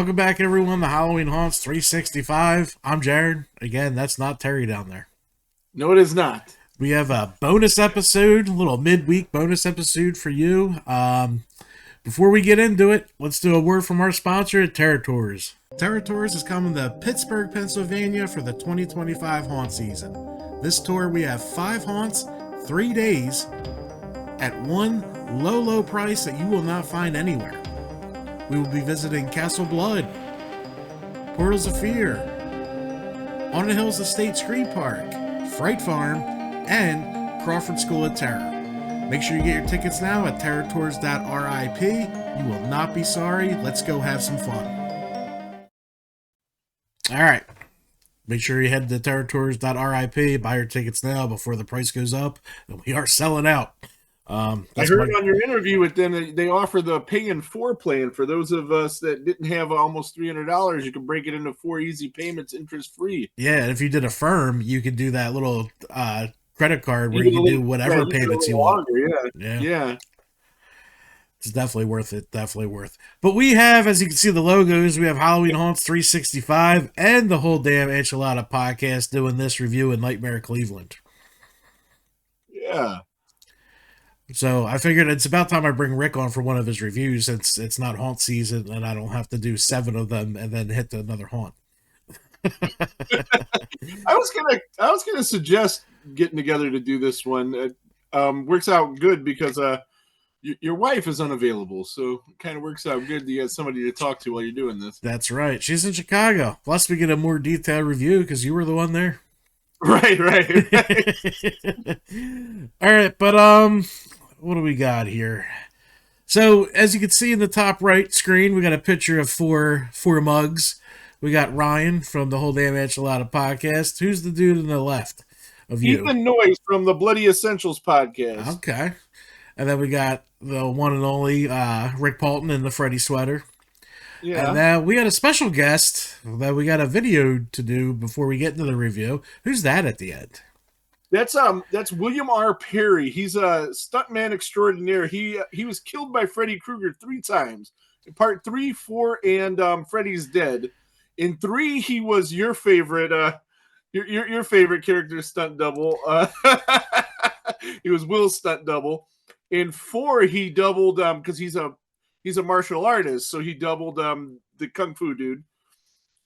Welcome back, everyone, to Halloween Haunts 365. I'm Jared. Again, that's not Terry down there. No, it is not. We have a bonus episode, a little midweek bonus episode for you. Before we get into it, let's do a word from our sponsor at Territours. Territours is coming to Pittsburgh, Pennsylvania for the 2025 haunt season. This tour, we have 5 haunts, 3 days, at one low price that you will not find anywhere. We will be visiting Castle Blood, Portals of Fear, On the Hills Estate Screen Park, Fright Farm, and Crawford School of Terror. Make sure you get your tickets now at territours.rip. You will not be sorry. Let's go have some fun. All right. Make sure you head to territours.rip, buy your tickets now before the price goes up. We are selling out. I heard on your interview with them, they offer the pay in 4 plan for those of us that didn't have almost $300. You can break it into 4 easy payments, interest free. Yeah, and if you did a firm, you could do that little credit card where you can do whatever payments you want. Yeah. It's definitely worth it. Definitely worth. But we have, as you can see, the logos. We have Halloween Haunts 365 and the Whole Damn Enchilada Podcast doing this review in Nightmare, Cleveland. Yeah. So I figured it's about time I bring Rick on for one of his reviews, since it's not haunt season and I don't have to do 7 of them and then hit another haunt. I was gonna suggest getting together to do this one. It works out good because your wife is unavailable, so it kind of works out good to get somebody to talk to while you're doing this. That's right. She's in Chicago. Plus, we get a more detailed review because you were the one there. Right. All right, but what do we got here? So, as you can see in the top right screen, we got a picture of four mugs. We got Ryan from the Whole Damn Enchilada Podcast. Who's the dude on the left of you? Ethan Noyes from the Bloody Essentials Podcast. Okay. And then we got the one and only Rick Paulton in the Freddy sweater. Yeah. And then we got a special guest that we got a video to do before we get into the review. Who's that at the end? That's William R. Perry. He's a stuntman extraordinaire. He was killed by Freddy Krueger 3 times. In part 3, 4, and Freddy's Dead. In 3, he was your favorite your favorite character stunt double. He was Will's stunt double. In 4, he doubled because he's a martial artist, so he doubled the kung fu dude.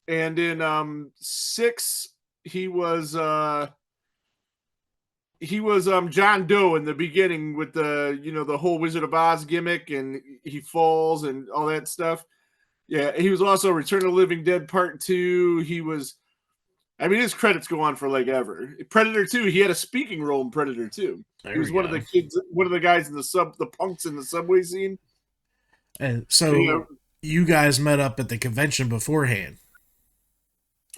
And in 6, he was John Doe in the beginning with the whole Wizard of Oz gimmick, and he falls and all that stuff. Yeah, he was also Return of the Living Dead Part 2. His credits go on for like ever. Predator 2, he had a speaking role in Predator 2. He was one of the guys in the punks in the subway scene. And so you guys met up at the convention beforehand.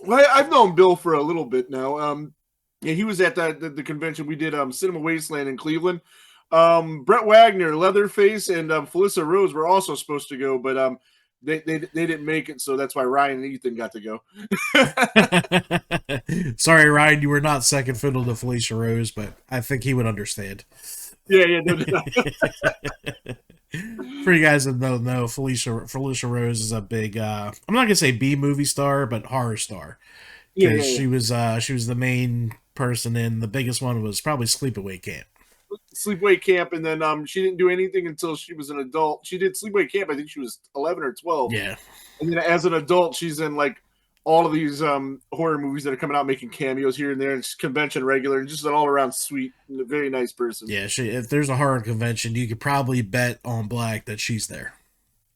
Well, I've known Bill for a little bit now. Yeah, he was at the convention. We did Cinema Wasteland in Cleveland. Brett Wagner, Leatherface, and Felissa Rose were also supposed to go, but they didn't make it, so that's why Ryan and Ethan got to go. Sorry, Ryan, you were not second fiddle to Felicia Rose, but I think he would understand. Yeah. For you guys that don't know, Felicia Rose is a big I'm not gonna say B movie star, but horror star. Yeah. She was the main person in the biggest one was probably Sleepaway Camp. Sleepaway Camp, and then she didn't do anything until she was an adult. She did Sleepaway Camp, I think she was 11 or 12. Yeah. And then as an adult, she's in like all of these horror movies that are coming out, making cameos here and there, and she's convention regular, and just an all-around sweet, very nice person. Yeah, if there's a horror convention, you could probably bet on black that she's there.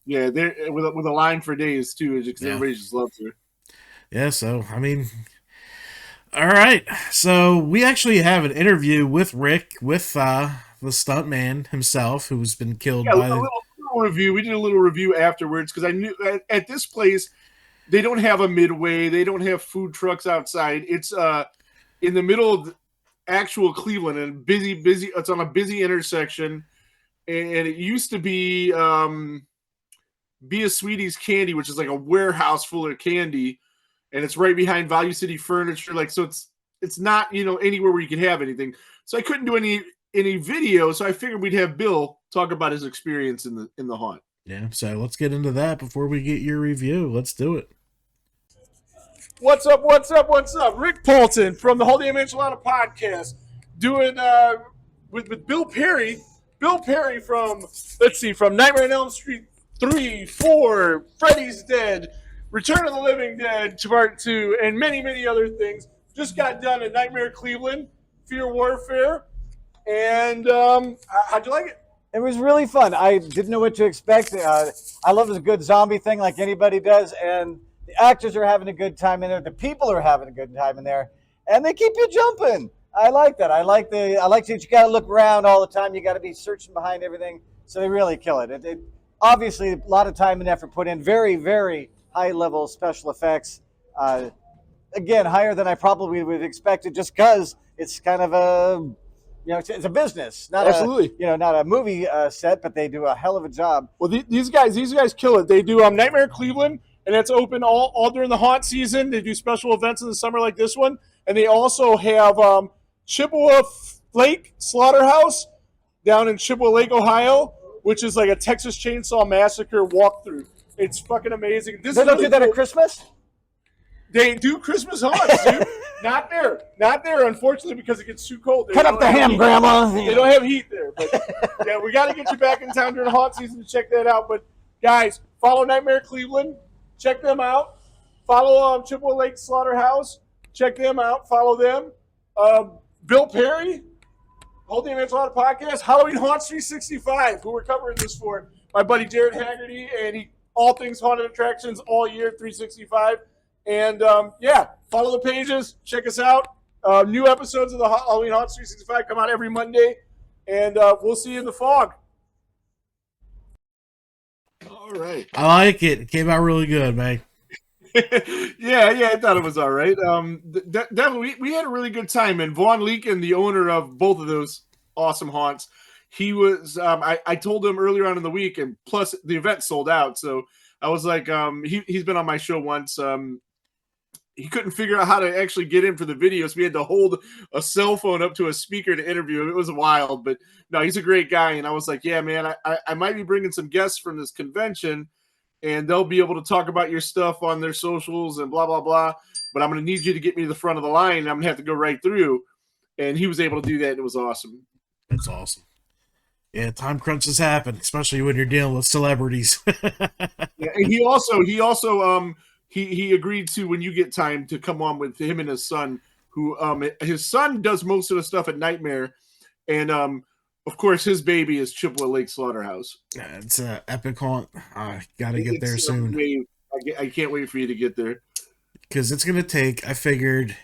Yeah, with a line for days, too, because everybody just loves her. Yeah, so, all right. So we actually have an interview with Rick, with the stuntman himself, who's been killed by a little review. We did a little review afterwards, because I knew at this place, they don't have a midway. They don't have food trucks outside. It's in the middle of actual Cleveland, and busy. It's on a busy intersection, and it used to be a Sweetie's Candy, which is like a warehouse full of candy. And it's right behind Value City Furniture, so it's not anywhere where you can have anything. So I couldn't do any video, so I figured we'd have Bill talk about his experience in the haunt. Yeah, so let's get into that before we get your review. Let's do it. What's up? What's up? What's up? Rick Paulton from the Whole Damn Enchilada Podcast, doing with Bill Perry. Bill Perry from Nightmare on Elm Street 3, 4, Freddy's Dead, Return of the Living Dead to Part 2, and many, many other things. Just got done at Nightmare Cleveland, Fear Warfare, and how'd you like it? It was really fun. I didn't know what to expect. I love a good zombie thing like anybody does, and the actors are having a good time in there. The people are having a good time in there, and they keep you jumping. I like that. I like that you got to look around all the time. You got to be searching behind everything. So they really kill it. It obviously a lot of time and effort put in. Very, very high level special effects. Again, higher than I probably would have expected, just because it's kind of a it's a business, not a movie set, but they do a hell of a job. Well, these guys kill it. They do Nightmare Cleveland, and it's open all during the haunt season. They do special events in the summer like this one, and they also have Chippewa Lake Slaughterhouse down in Chippewa Lake, Ohio, which is like a Texas Chainsaw Massacre walkthrough. It's fucking amazing. They don't do that at Christmas? They do Christmas haunts, dude. Not there, unfortunately, because it gets too cold. Cut up the ham, Grandma. They don't have heat there. But yeah, we got to get you back in town during the haunt season to check that out. But guys, follow Nightmare Cleveland. Check them out. Follow Chippewa Lake Slaughterhouse. Check them out. Follow them. Bill Perry, Whole Damn Enchilada Podcast, Halloween Haunts 365, who we're covering this for. My buddy Jared Haggerty, and all things haunted attractions all year, 365. And follow the pages. Check us out. New episodes of the Halloween Haunts 365 come out every Monday, and we'll see you in the fog. All right. I like it. It came out really good, man. yeah, I thought it was all right. Definitely, we had a really good time. And Vaughn Leakin, the owner of both of those awesome haunts, he was. I told him earlier on in the week, and plus the event sold out. So I was like, he's been on my show once. He couldn't figure out how to actually get in for the video, so we had to hold a cell phone up to a speaker to interview him. It was wild, but no, he's a great guy. And I was like, yeah, man, I might be bringing some guests from this convention, and they'll be able to talk about your stuff on their socials and blah, blah, blah. But I'm going to need you to get me to the front of the line, and I'm going to have to go right through. And he was able to do that, and it was awesome. That's awesome. Yeah, time crunches happen, especially when you're dealing with celebrities. Yeah, and he also he agreed to, when you get time, to come on with him and his son, who his son does most of the stuff at Nightmare, and of course his baby is Chippewa Lake Slaughterhouse. Yeah, it's an epic haunt. I gotta get there soon. I can't wait for you to get there, because it's gonna take. I figured.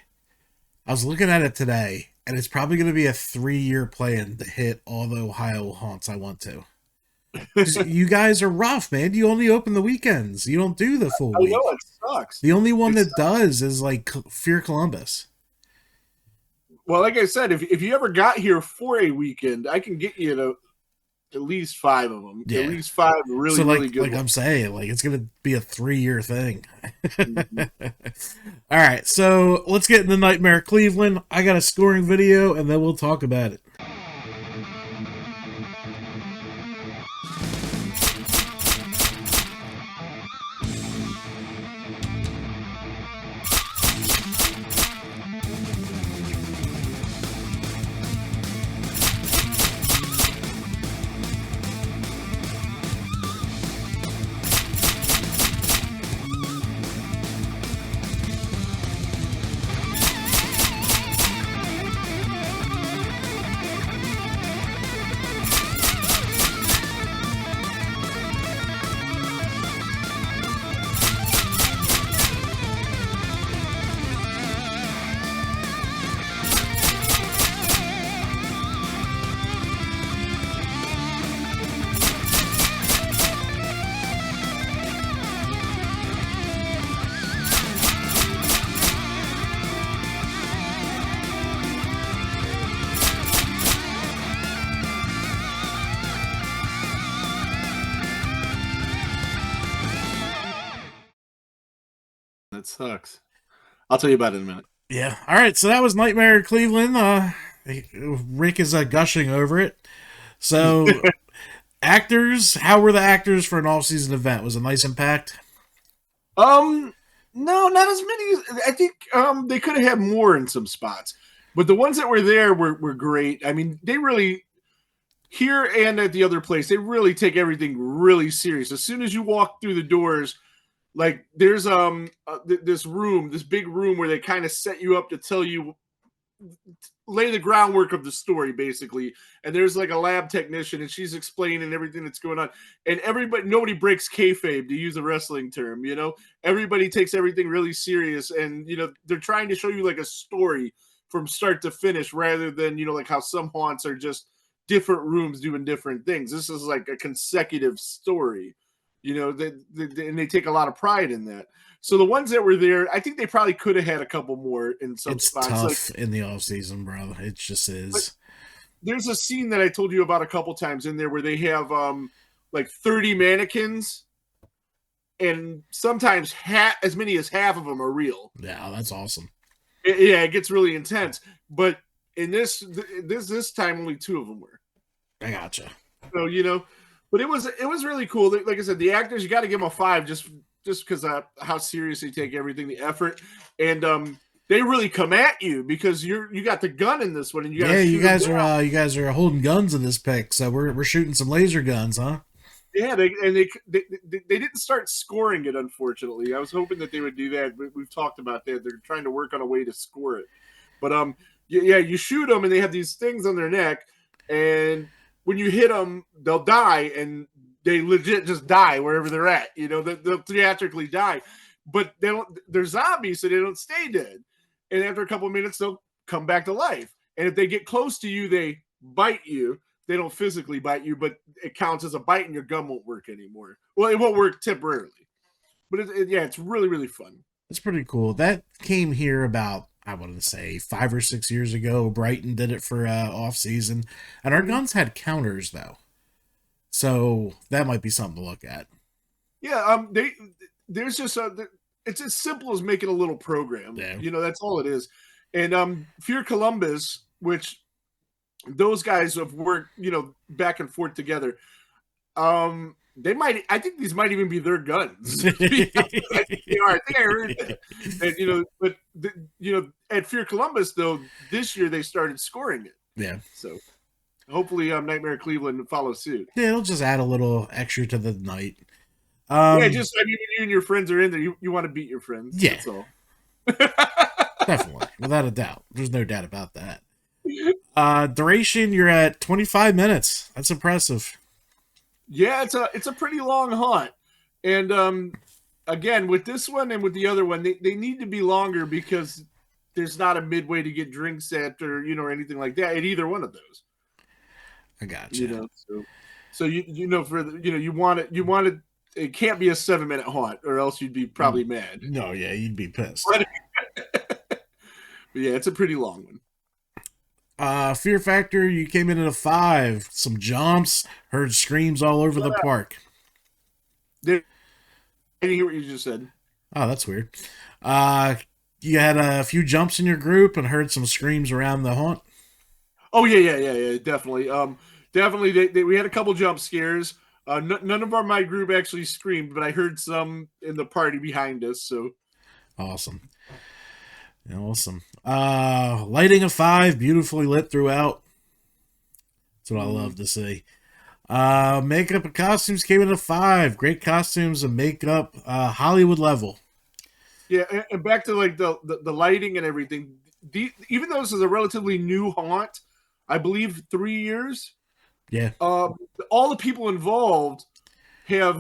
I was looking at it today, and it's probably gonna be a 3-year plan to hit all the Ohio haunts I want to. You guys are rough, man. You only open the weekends. You don't do the full week. I know, it sucks. The only one that does is like Fear Columbus. Well, like I said, if you ever got here for a weekend, I can get you to at least 5 of them. Yeah. At least 5 really, really good like ones. I'm saying, like it's going to be a 3-year thing. Mm-hmm. All right, so let's get into Nightmare Cleveland. I got a scoring video, and then we'll talk about it. That sucks. I'll tell you about it in a minute. Yeah. All right. So that was Nightmare Cleveland. Rick is gushing over it. So Actors, how were the actors for an all-season event? Was it nice and packed? No, not as many. I think they could have had more in some spots, but the ones that were there were great. I mean, they really here and at the other place, they really take everything really serious. As soon as you walk through the doors, like there's this room, this big room where they kind of set you up to tell you, lay the groundwork of the story basically, and there's like a lab technician and she's explaining everything that's going on, and nobody breaks kayfabe, to use a wrestling term. Everybody takes everything really serious, and they're trying to show you like a story from start to finish, rather than like how some haunts are just different rooms doing different things. This is like a consecutive story, and they take a lot of pride in that. So the ones that were there, I think they probably could have had a couple more in some spots. It's tough in the off season, bro. It just is. There's a scene that I told you about a couple times in there where they have like 30 mannequins, and sometimes as many as half of them are real. Yeah, that's awesome. It gets really intense. But in this time, only 2 of them were. I gotcha. So but it was really cool. Like I said, the actors, you got to give them a 5 just because how serious they take everything, the effort, and they really come at you because you got the gun in this one, and you guys are holding guns in this pick, so we're shooting some laser guns, huh? Yeah, they didn't start scoring it, unfortunately. I was hoping that they would do that. We've talked about that. They're trying to work on a way to score it, but you shoot them, and they have these things on their neck, and when you hit them, they'll die, and they legit just die wherever they're at. They'll theatrically die, but they're zombies, so they don't stay dead. And after a couple of minutes, they'll come back to life. And if they get close to you, they bite you. They don't physically bite you, but it counts as a bite, and your gun won't work anymore. Well, it won't work temporarily, but it's really, really fun. It's pretty cool. That came here about, I wanted to say 5 or 6 years ago. Brighton did it for off season, and our guns had counters though. So that might be something to look at. Yeah, there's just it's as simple as making a little program. Yeah. That's all it is. And Fear Columbus, which those guys have worked, back and forth together. I think these might even be their guns. I think I heard that. But at Fear Columbus though, this year they started scoring it. Yeah. So hopefully, Nightmare Cleveland follow suit. Yeah, it'll just add a little extra to the night. When you and your friends are in there, you want to beat your friends. Yeah, that's all. Definitely, without a doubt. There's no doubt about that. Duration, you're at 25 minutes. That's impressive. Yeah, it's a pretty long haunt, and again with this one and with the other one, they need to be longer because there's not a midway to get drinks at or anything like that at either one of those. I got you. So you want it. It can't be a 7-minute haunt, or else you'd be probably mad. No, yeah, you'd be pissed. But yeah, it's a pretty long one. Fear factor, you came in at a 5. Some jumps, heard screams all over the park. I didn't hear what you just said. Oh, that's weird. You had a few jumps in your group and heard some screams around the haunt. Oh yeah, definitely. Definitely, we had a couple jump scares. None of my group actually screamed, but I heard some in the party behind us. So awesome. Lighting of 5, beautifully lit throughout. That's what I love to see. Makeup and costumes came in at 5. Great costumes and makeup, Hollywood level. Yeah, and back to like the lighting and everything. Even though this is a relatively new haunt, I believe 3 years. Yeah. All the people involved have,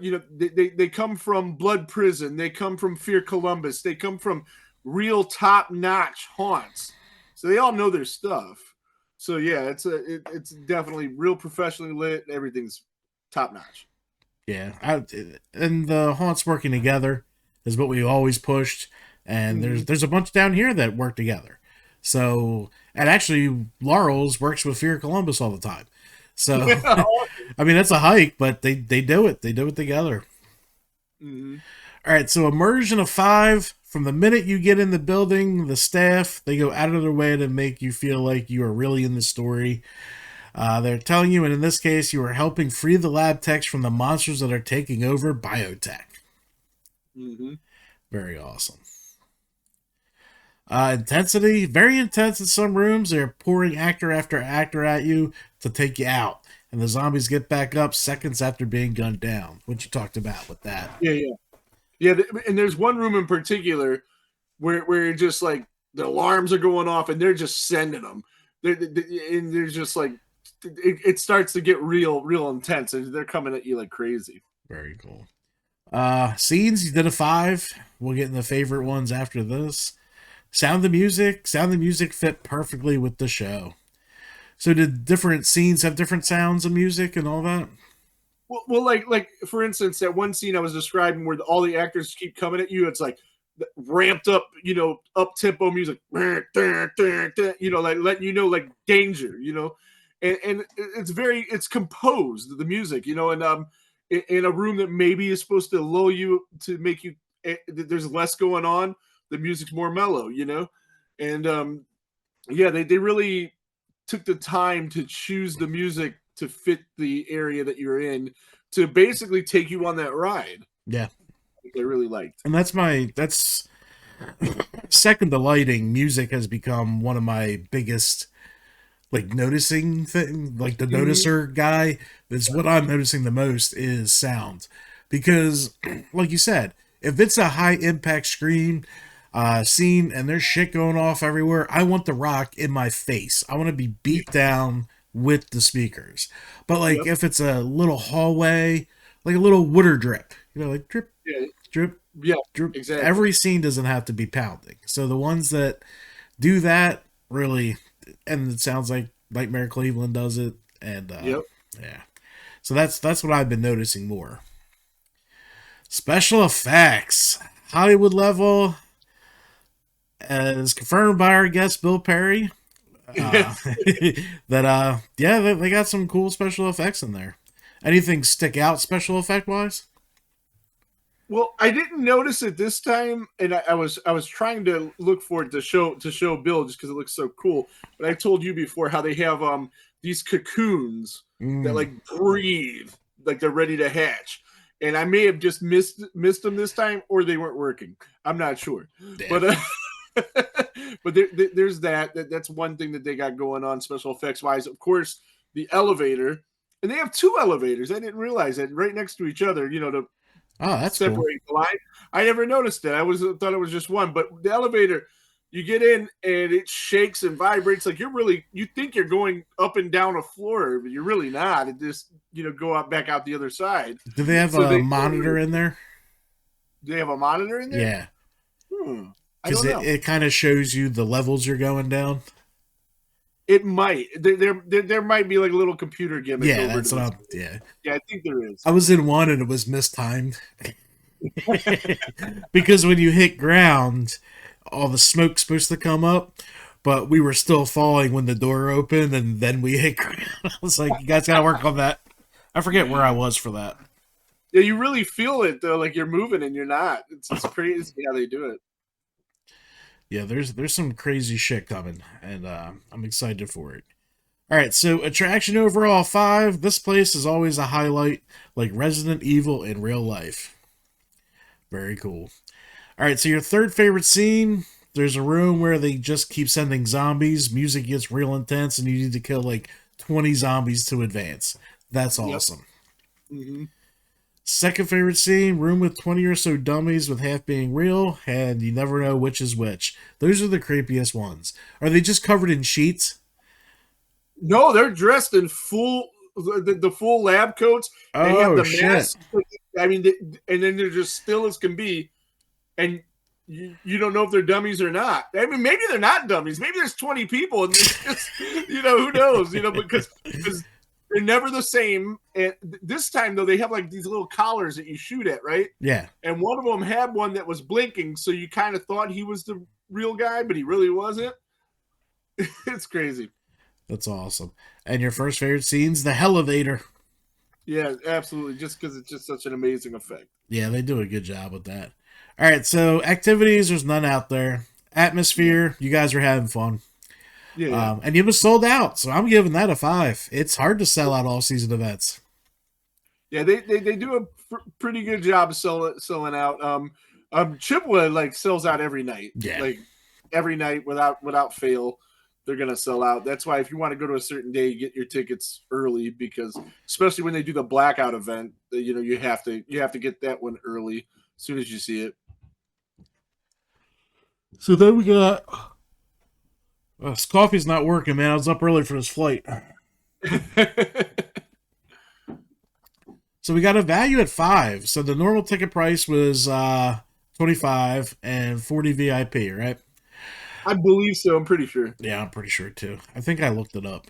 they come from Blood Prison. They come from Fear Columbus. They come from real top-notch haunts. So they all know their stuff. So yeah, it's definitely real professionally lit. Everything's top-notch. Yeah. And the haunts working together is what we always pushed. And there's a bunch down here that work together. So, and actually Laurel's works with Fear Columbus all the time. So, I mean, that's a hike, but they do it. They do it together. Mm-hmm. All right, so immersion of 5. From the minute you get in the building, the staff, they go out of their way to make you feel like you are really in the story. They're telling you, and in this case, you are helping free the lab techs from the monsters that are taking over biotech. Mm-hmm. Very awesome. Intensity, very intense in some rooms. They're pouring actor after actor at you to take you out. And the zombies get back up seconds after being gunned down. What you talked about with that. Yeah. And there's one room in particular where just like the alarms are going off and they're just sending them. And there's just like, it starts to get real intense. And they're coming at you like crazy. Very cool. Scenes, you did a 5. We'll get in the favorite ones after this. Sound the music fit perfectly with the show. So did different scenes have different sounds of music and all that? Well, like for instance, that one scene I was describing where all the actors keep coming at you, it's like ramped up, up tempo music, like letting you know, like danger, and it's composed, the music, and in a room that maybe is supposed to lull you to make you, there's less going on, the music's more mellow, and they really took the time to choose the music to fit the area that you're in to basically take you on that ride. Yeah. I really liked. And that's second to lighting, music has become one of my biggest noticing thing, like the noticer guy. That's what I'm noticing the most is sound. Because like you said, if it's a high impact scene and there's shit going off everywhere, I want the rock in my face. I want to be beat down with the speakers. But if it's a little hallway, like a little water drip, like drip, drip, drip. Exactly. Every scene doesn't have to be pounding. So the ones that do that really, and it sounds like Nightmare Cleveland does it, and yeah. So that's what I've been noticing more. Special effects, Hollywood level, as confirmed by our guest Bill Perry. They got some cool special effects in there. Anything stick out special effect wise? Well, I didn't notice it this time, and I was trying to look for it to show Bill just because it looks so cool. But I told you before how they have these cocoons that like breathe, like they're ready to hatch. And I may have just missed them this time, or they weren't working. I'm not sure. Damn. But there's that. That's one thing that they got going on special effects wise. Of course, the elevator, and they have 2 elevators. I didn't realize that right next to each other. That's separate cool. the line. I never noticed that. I thought it was just one. But the elevator, you get in and it shakes and vibrates like you think you're going up and down a floor, but you're really not. It just go out back out the other side. Do they have a monitor in there? Do they have a monitor in there? Yeah. Because it kind of shows you the levels you're going down. It might. There might be like a little computer gimmick. Yeah, that's what I'm. Yeah. Yeah, I think there is. I was in one and it was mistimed. Because when you hit ground, all the smoke's supposed to come up, but we were still falling when the door opened, and then we hit ground. I was like, you guys gotta work on that. I forget where I was for that. Yeah, you really feel it though, like you're moving and you're not. It's crazy how they do it. Yeah, there's some crazy shit coming, and I'm excited for it. All right, so attraction overall 5. This place is always a highlight, like Resident Evil in real life. Very cool. All right, so your third favorite scene, there's a room where they just keep sending zombies. Music gets real intense, and you need to kill like 20 zombies to advance. That's awesome. Yep. Mm-hmm. Second favorite scene, room with 20 or so dummies with half being real, and you never know which is which. Those are the creepiest ones. Are they just covered in sheets? No, they're dressed in the full lab coats. They have the mask. I mean, and then they're just still as can be, and you don't know if they're dummies or not. I mean, maybe they're not dummies. Maybe there's 20 people, and it's just, who knows? Because they're never the same. And this time, though, they have like these little collars that you shoot at, right? Yeah. And one of them had one that was blinking, so you kind of thought he was the real guy, but he really wasn't. It's crazy. That's awesome. And your first favorite scene's the elevator. Yeah, absolutely. Just because it's just such an amazing effect. Yeah, they do a good job with that. All right, so activities, there's none out there. Atmosphere, you guys are having fun. Yeah. And it was sold out, so I'm giving that a 5. It's hard to sell out all season events. Yeah, they do a pretty good job selling out. Chippewa like sells out every night. Yeah. Like every night without fail, they're gonna sell out. That's why if you want to go to a certain day, you get your tickets early because especially when they do the blackout event, you have to get that one early as soon as you see it. So then we got this coffee's not working, man. I was up early for this flight. So we got a value at 5. So the normal ticket price was 25 and 40 VIP, right? I believe so. I'm pretty sure. Yeah, I'm pretty sure too. I think I looked it up.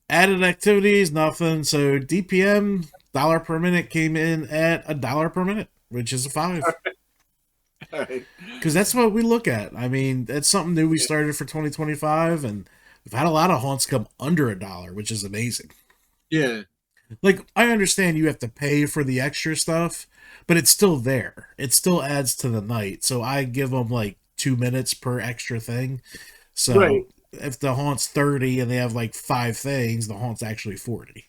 Added activities, nothing. So DPM dollar per minute came in at $1 per minute, which is a 5. Because that's what we look at. I mean, that's something new we started for 2025, and we've had a lot of haunts come under $1, which is amazing. Yeah. Like, I understand you have to pay for the extra stuff, but it's still there. It still adds to the night. So I give them like 2 minutes per extra thing. So if the haunt's 30 and they have like 5 things, the haunt's actually 40.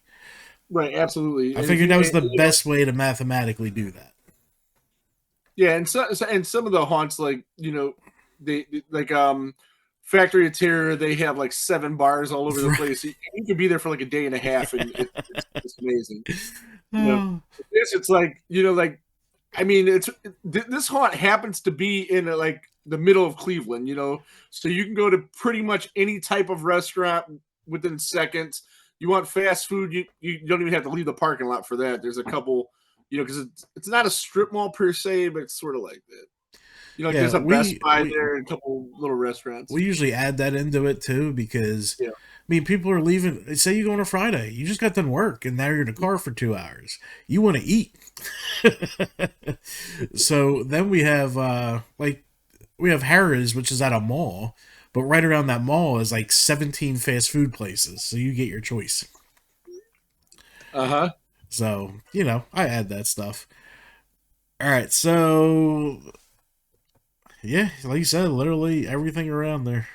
Right, absolutely. I figured that was the best way to mathematically do that. Yeah, and some of the haunts, like they like Factory of Terror, they have like 7 bars all over the place. You could be there for like a day and a half, and it's amazing. It's like I mean, this haunt happens to be in like the middle of Cleveland, so you can go to pretty much any type of restaurant within seconds. You want fast food, you don't even have to leave the parking lot for that. There's a couple, because it's not a strip mall per se, but it's sort of like that. There's a Best Buy there and a couple little restaurants. We usually add that into it too because, I mean, people are leaving. Say you go on a Friday, you just got done work and now you're in a car for 2 hours. You want to eat. So then we have Harrah's, which is at a mall, but right around that mall is like 17 fast food places. So you get your choice. So, I add that stuff. All right. So, yeah, like you said, literally everything around there.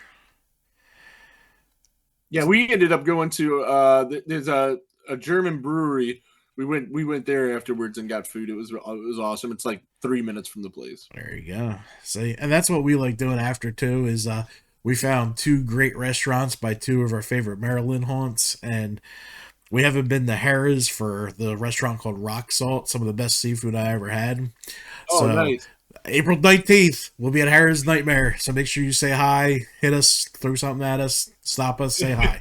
Yeah, we ended up going to there's a German brewery. We went there afterwards and got food. It was awesome. It's like 3 minutes from the place. There you go. See, and that's what we like doing after too. Is we found 2 great restaurants by 2 of our favorite Maryland haunts, and we haven't been to Harrah's for the restaurant called Rock Salt. Some of the best seafood I ever had. Oh, nice. April 19th, we'll be at Harrah's Nightmare. So make sure you say hi, hit us, throw something at us, stop us, say hi.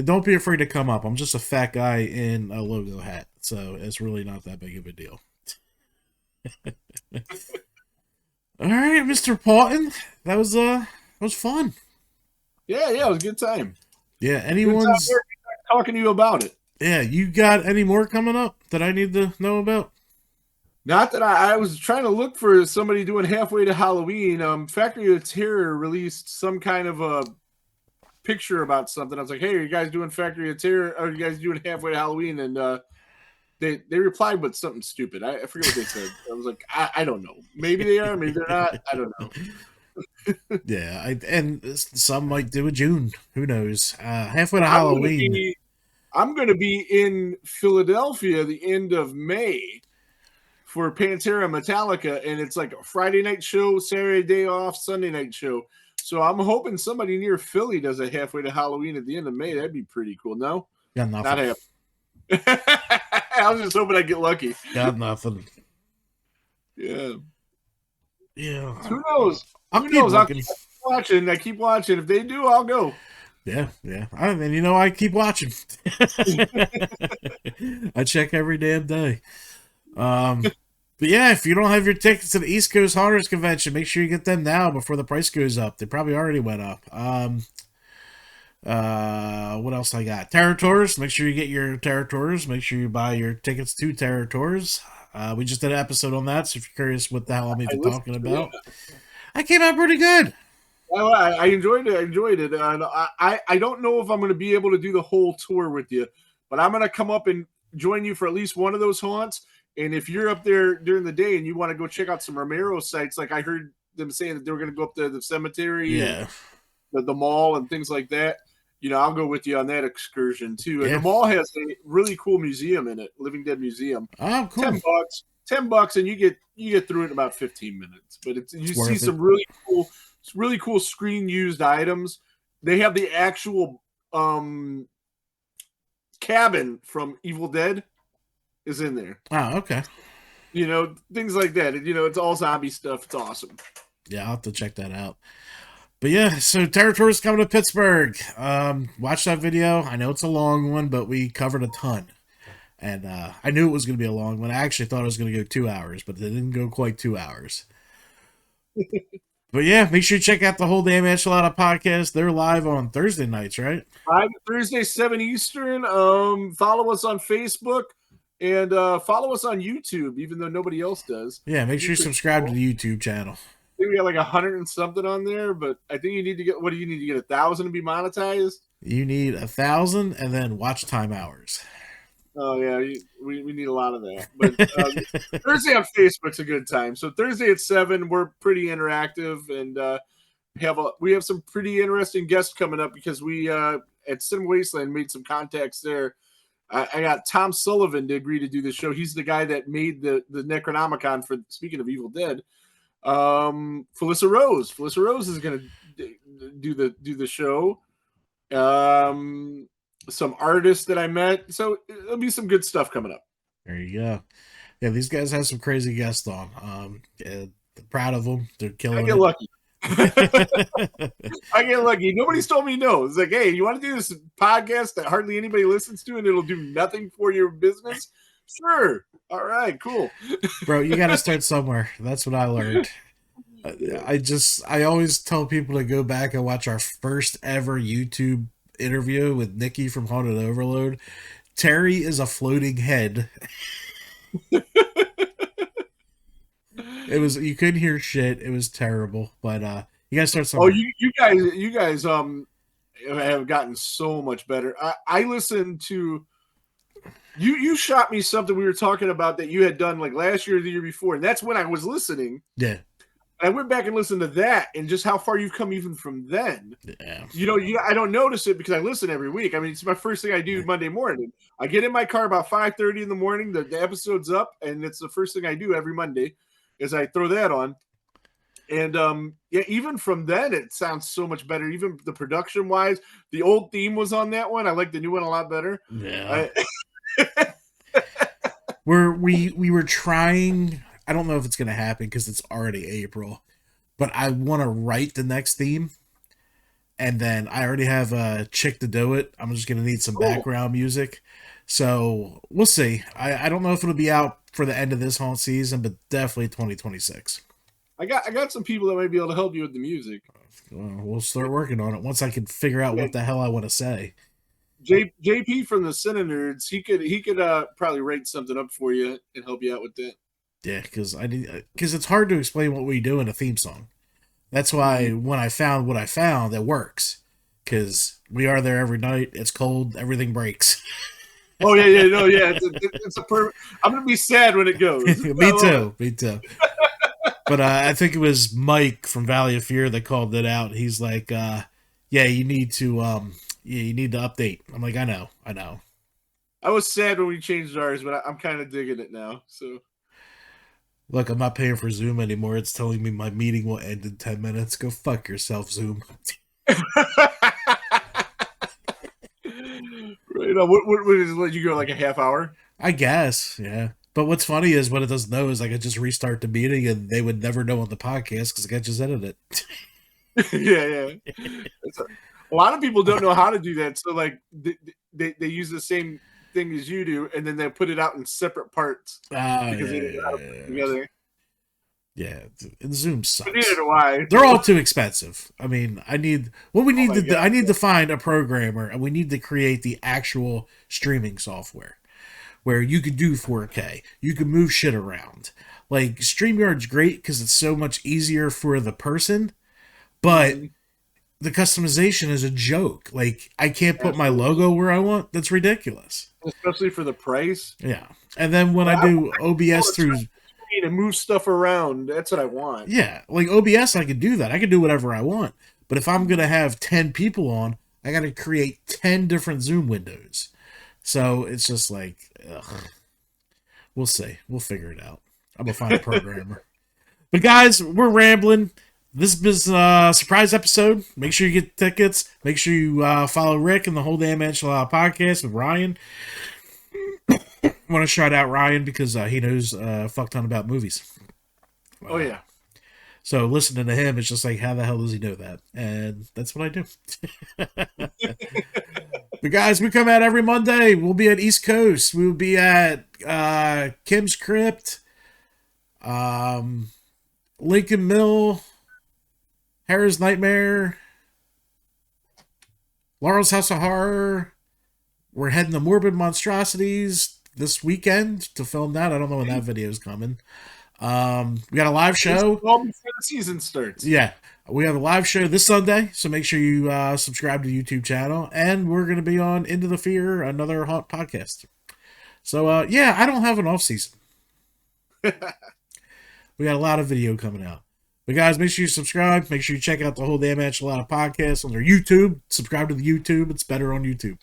Don't be afraid to come up. I'm just a fat guy in a logo hat, so it's really not that big of a deal. All right, Mr. Paulton, that was fun. Yeah, it was a good time. Yeah, anyone's talking to you about it. Yeah, you got any more coming up that I need to know about? Not that I was trying to look for somebody doing halfway to Halloween. Factory of Terror released some kind of a picture about something. I was like, "Hey, are you guys doing Factory of Terror? Are you guys doing halfway to Halloween?" And they replied with something stupid. I forget what they said. I was like, I don't know. Maybe they are, maybe they're not. I don't know. Yeah, and some might do a June. Who knows? Halfway to Halloween. I'm going to be in Philadelphia the end of May for Pantera Metallica, and it's like a Friday night show, Saturday day off, Sunday night show. So I'm hoping somebody near Philly does a halfway to Halloween at the end of May. That'd be pretty cool. No? Got nothing. Not happening. I was just hoping I'd get lucky. Got nothing. Yeah. Yeah. Who knows? I'll keep watching. I keep watching. If they do, I'll go. Yeah. I keep watching. I check every damn day. But yeah, if you don't have your tickets to the East Coast Haunters Convention, make sure you get them now before the price goes up. They probably already went up. What else I got? Terror Tours. Make sure you get your Terror Tours. Make sure you buy your tickets to Terror Tours. We just did an episode on that, so if you're curious what the hell I'm even talking about. I came out pretty good. Well, I enjoyed it. I don't know if I'm going to be able to do the whole tour with you, but I'm going to come up and join you for at least one of those haunts. And if you're up there during the day and you want to go check out some Romero sites, like I heard them saying that they were going to go up to the cemetery, Yeah. and the mall and things like that, I'll go with you on that excursion too. And Yeah. the mall has a really cool museum in it, Living Dead Museum. Oh, cool. $10, and you get through it in about 15 minutes. But you see some really cool screen used items. They have the actual cabin from Evil Dead is in there. Oh, okay. Things like that. It's all zombie stuff. It's awesome. Yeah, I'll have to check that out. But yeah, so Territories coming to Pittsburgh. Watch that video. I know it's a long one, but we covered a ton. And I knew it was going to be a long one. I actually thought it was going to go 2 hours, but it didn't go quite 2 hours. But yeah, make sure you check out the Whole Damn Enchilada Podcast. They're live on Thursday nights, right? Thursday, 7 Eastern. Follow us on Facebook and follow us on YouTube, even though nobody else does. Yeah, make sure you subscribe to the YouTube channel. I think we got like 100 and something on there, but I think you need to get, what do you need to get, 1,000 to be monetized? You need 1,000 and then watch time hours. Oh yeah, we need a lot of that. But Thursday on Facebook's a good time. So Thursday at 7, we're pretty interactive, and we have some pretty interesting guests coming up because we at Cinema Wasteland made some contacts there. I got Tom Sullivan to agree to do the show. He's the guy that made the Necronomicon for, speaking of Evil Dead. Felissa Rose is going to do the show. Some artists that I met. So there'll be some good stuff coming up. There you go. Yeah, these guys have some crazy guests on. Proud of them. They're killing it. I get lucky. I get lucky. Nobody's told me no. It's like, hey, you want to do this podcast that hardly anybody listens to and it'll do nothing for your business? Sure. All right, cool. Bro, you got to start somewhere. That's what I learned. I always tell people to go back and watch our first ever YouTube interview with Nikki from Haunted Overload. Terry is a floating head. You couldn't hear shit. It was terrible. But you gotta start somewhere. Oh, you guys have gotten so much better. I listened to you shot me something we were talking about that you had done like last year or the year before, and that's when I was listening. Yeah. I went back and listened to that, and just how far you've come even from then. Yeah. I don't notice it because I listen every week. I mean, it's my first thing I do Monday morning. I get in my car about 5:30 in the morning. The episode's up, and it's the first thing I do every Monday is I throw that on. And even from then, it sounds so much better. Even the production wise, the old theme was on that one. I like the new one a lot better. Yeah. We were trying. I don't know if it's going to happen because it's already April, but I want to write the next theme, and then I already have a chick to do it. I'm just going to need some background music, so we'll see. I don't know if it'll be out for the end of this whole season, but definitely 2026. I got some people that might be able to help you with the music. We'll start working on it once I can figure out what the hell I want to say. JP from the Cine Nerds, he could probably write something up for you and help you out with that. Yeah, because it's hard to explain what we do in a theme song. That's why when I found what I found, it works. Because we are there every night. It's cold. Everything breaks. Oh yeah, no, yeah. It's a perfect. I'm gonna be sad when it goes. Me too. But I think it was Mike from Valley of Fear that called it out. He's like, "Yeah, you need to update." I'm like, I know. I was sad when we changed ours, but I'm kind of digging it now. So. Look, I'm not paying for Zoom anymore. It's telling me my meeting will end in 10 minutes. Go fuck yourself, Zoom. Right on. What is it, let you go like a half hour? I guess, yeah. But what's funny is what it doesn't know is I could just restart the meeting and they would never know on the podcast because I just edited it. Yeah. A lot of people don't know how to do that. So like they use the same thing as you do, and then they put it out in separate parts because they didn't know how to put it together. Yeah, Zoom sucks. But neither do I. They're all too expensive. I mean, I need to find a programmer, and we need to create the actual streaming software where you could do 4K, you can move shit around. Like StreamYard's great because it's so much easier for the person, but the customization is a joke. Like I can't put my logo where I want. That's ridiculous. Especially for the price. Yeah. And then when I do OBS through to move stuff around. That's what I want. Yeah, like OBS, I could do that. I could do whatever I want. But if I'm gonna have 10 people on, I got to create 10 different Zoom windows. So it's just like, ugh. We'll see. We'll figure it out. I'm gonna find a programmer. But guys, we're rambling. This is a surprise episode. Make sure you get tickets. Make sure you follow Rick and the Whole Damn Enchilada Podcast with Ryan. I want to shout out Ryan because he knows a fuck ton about movies. Oh, yeah. So listening to him, it's just like, how the hell does he know that? And that's what I do. But guys, we come out every Monday. We'll be at East Coast. We'll be at Kim's Crypt, Lincoln Mill, Harrah's Nightmare, Laurel's House of Horror. We're heading to Morbid Monstrosities this weekend to film that. I don't know when that video is coming. We got a live show. All before the season starts. Yeah. We have a live show this Sunday, so make sure you subscribe to the YouTube channel. And we're going to be on Into the Fear, another hot podcast. So, yeah, I don't have an off season. We got a lot of video coming out. But guys, make sure you subscribe. Make sure you check out the Whole Damn Enchilada Podcast on their YouTube. Subscribe to the YouTube. It's better on YouTube.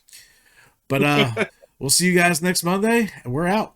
But we'll see you guys next Monday, and we're out.